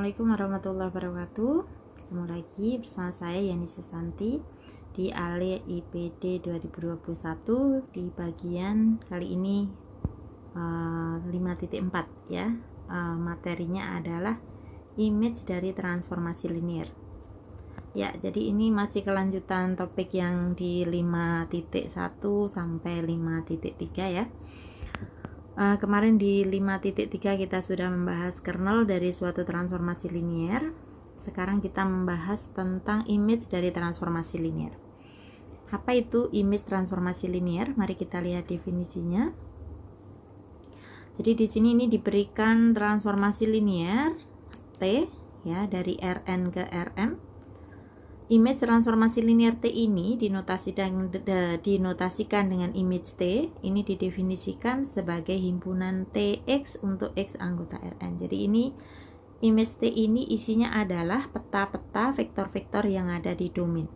Assalamualaikum warahmatullahi wabarakatuh. Ketemu lagi bersama saya Yani Susanti di ALE IPD 2021 di bagian kali ini 5.4 ya. Materinya adalah image dari transformasi linear. Ya, jadi ini masih kelanjutan topik yang di 5.1 sampai 5.3 ya. Kemarin di 5.3 kita sudah membahas kernel dari suatu transformasi linear. Sekarang kita membahas tentang image dari transformasi linear. Apa itu image transformasi linear? Mari kita lihat definisinya. Jadi di sini ini diberikan transformasi linear T ya dari Rn ke Rm. Image transformasi linear T ini dinotasikan dengan image T. Ini didefinisikan sebagai himpunan Tx untuk X anggota Rn. Jadi ini image T ini isinya adalah peta-peta vektor-vektor yang ada di domain.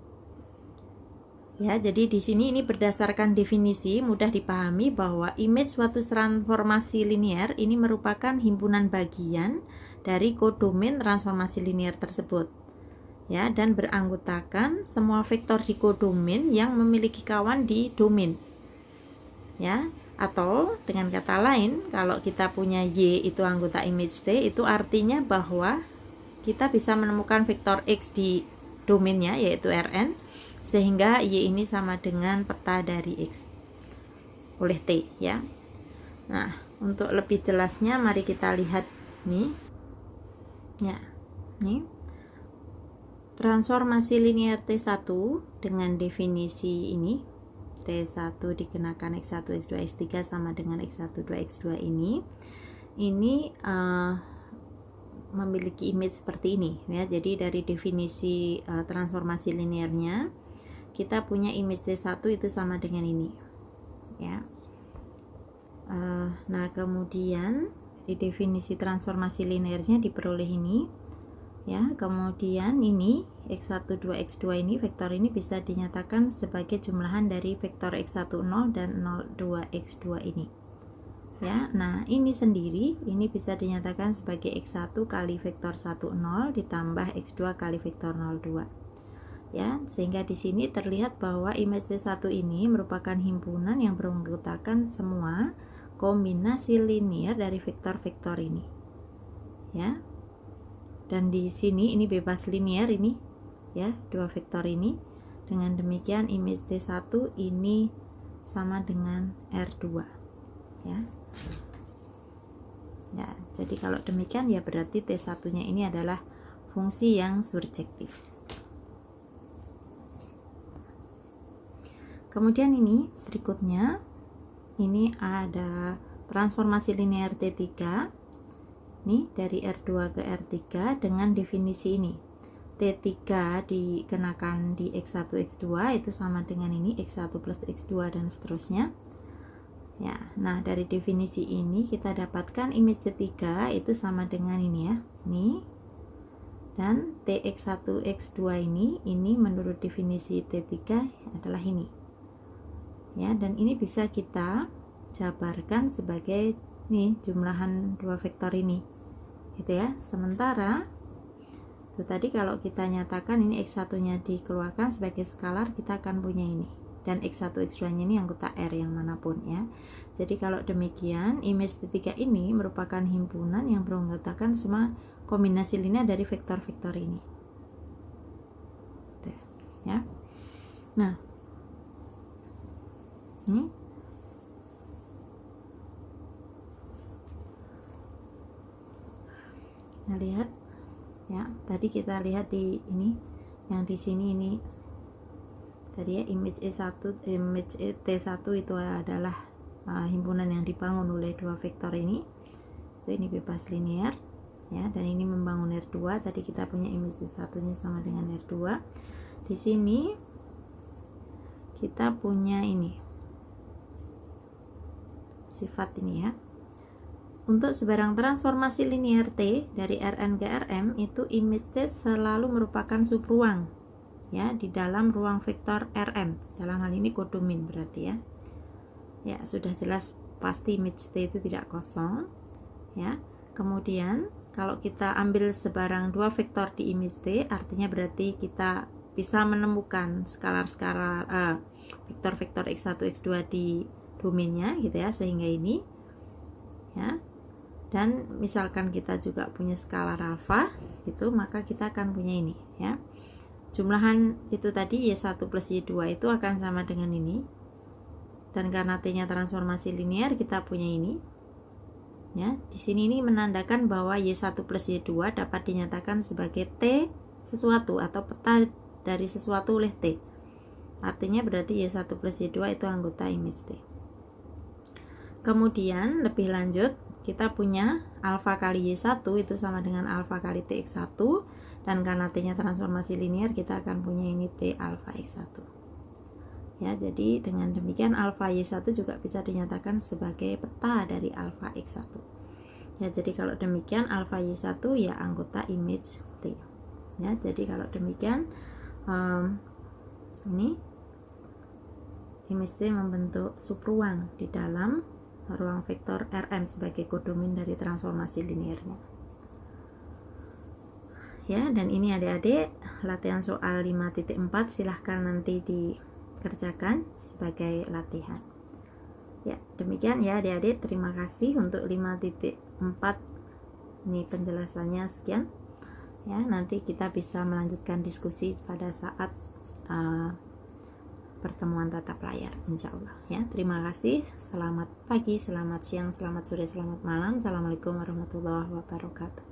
Ya, jadi di sini ini berdasarkan definisi mudah dipahami bahwa image suatu transformasi linear ini merupakan himpunan bagian dari kodomain transformasi linear tersebut. Ya, dan beranggotakan semua vektor di kodomain yang memiliki kawan di domain. Ya, atau dengan kata lain, kalau kita punya Y itu anggota image T, itu artinya bahwa kita bisa menemukan vektor X di domainnya yaitu Rn, sehingga Y ini sama dengan peta dari X oleh T ya. Nah, untuk lebih jelasnya mari kita lihat nih. Ya, nih. Transformasi linear T1 dengan definisi ini, T1 dikenakan X1, X2, X3 sama dengan X1, 2, X2 ini memiliki image seperti ini ya. Jadi dari definisi transformasi linearnya kita punya image T1 itu sama dengan ini ya. Nah kemudian di definisi transformasi linearnya diperoleh ini ya. Kemudian ini X1, 2, X2 ini vektor ini bisa dinyatakan sebagai jumlahan dari vektor X1, 0 dan 0, 2, X2 ini ya. Nah ini sendiri ini bisa dinyatakan sebagai X1 kali vektor 1, 0 ditambah X2 kali vektor 0, 2 ya. Sehingga di sini terlihat bahwa image T1 ini merupakan himpunan yang beranggotakan semua kombinasi linear dari vektor-vektor ini ya. Dan di sini ini bebas linear ini ya, dua vektor ini. Dengan demikian image T1 ini sama dengan R2 ya. Ya, jadi kalau demikian ya berarti T1-nya ini adalah fungsi yang surjektif. Kemudian ini berikutnya ini ada transformasi linear T3 nih dari R2 ke R3 dengan definisi ini. T3 dikenakan di X1, X2 itu sama dengan ini X1 plus X2 dan seterusnya. Ya, nah dari definisi ini kita dapatkan image T3 itu sama dengan ini ya. Nih. Dan Tx1, X2 ini menurut definisi T3 adalah ini. Ya, dan ini bisa kita jabarkan sebagai nih jumlahan dua vektor ini gitu ya. Sementara itu tadi kalau kita nyatakan ini X1 nya dikeluarkan sebagai skalar, kita akan punya ini, dan X1 X2 nya ini anggota R yang manapun ya. Jadi kalau demikian image T3 ini merupakan himpunan yang beranggotakan semua kombinasi linear dari vektor-vektor ini gitu ya. Nah ini lihat ya, tadi kita lihat di ini yang di sini ini tadi ya, image T1 itu adalah himpunan yang dibangun oleh dua vektor ini. Ini bebas linear ya, dan ini membangun R2. Tadi kita punya image T1-nya sama dengan R2. Di sini kita punya ini sifat ini ya. Untuk sebarang transformasi linear T dari Rn ke Rm itu image T selalu merupakan subruang ya di dalam ruang vektor Rm. Dalam hal ini kodomain berarti ya. Ya, sudah jelas pasti image T itu tidak kosong ya. Kemudian kalau kita ambil sebarang dua vektor di image T, artinya berarti kita bisa menemukan skalar-skalar vektor-vektor x1, x2 di domainnya gitu ya, sehingga ini ya. Dan misalkan kita juga punya skalar alfa gitu, maka kita akan punya ini ya. Jumlahan itu tadi Y1 plus Y2 itu akan sama dengan ini. Dan karena T-nya transformasi linear, kita punya ini. Ya, di sini ini menandakan bahwa Y1 plus Y2 dapat dinyatakan sebagai T sesuatu atau peta dari sesuatu oleh T. Artinya berarti Y1 plus Y2 itu anggota image T. Kemudian lebih lanjut, kita punya alfa kali Y1 itu sama dengan alfa kali Tx1, dan karena T-nya transformasi linear, kita akan punya ini T alfa X1. Ya, jadi dengan demikian alfa Y1 juga bisa dinyatakan sebagai peta dari alfa X1. Ya, jadi kalau demikian alfa Y1 ya anggota image T. Ya, jadi kalau demikian ini image T membentuk subruang di dalam ruang vektor Rm sebagai kodomain dari transformasi linearnya. Ya, dan ini adik-adik latihan soal 5.4, silahkan nanti dikerjakan sebagai latihan. Ya, demikian ya adik-adik, terima kasih untuk 5.4. Ini penjelasannya sekian. Ya, nanti kita bisa melanjutkan diskusi pada saat pertemuan tatap layar, insya Allah ya. Terima kasih, selamat pagi, selamat siang, selamat sore, selamat malam. Assalamualaikum warahmatullahi wabarakatuh.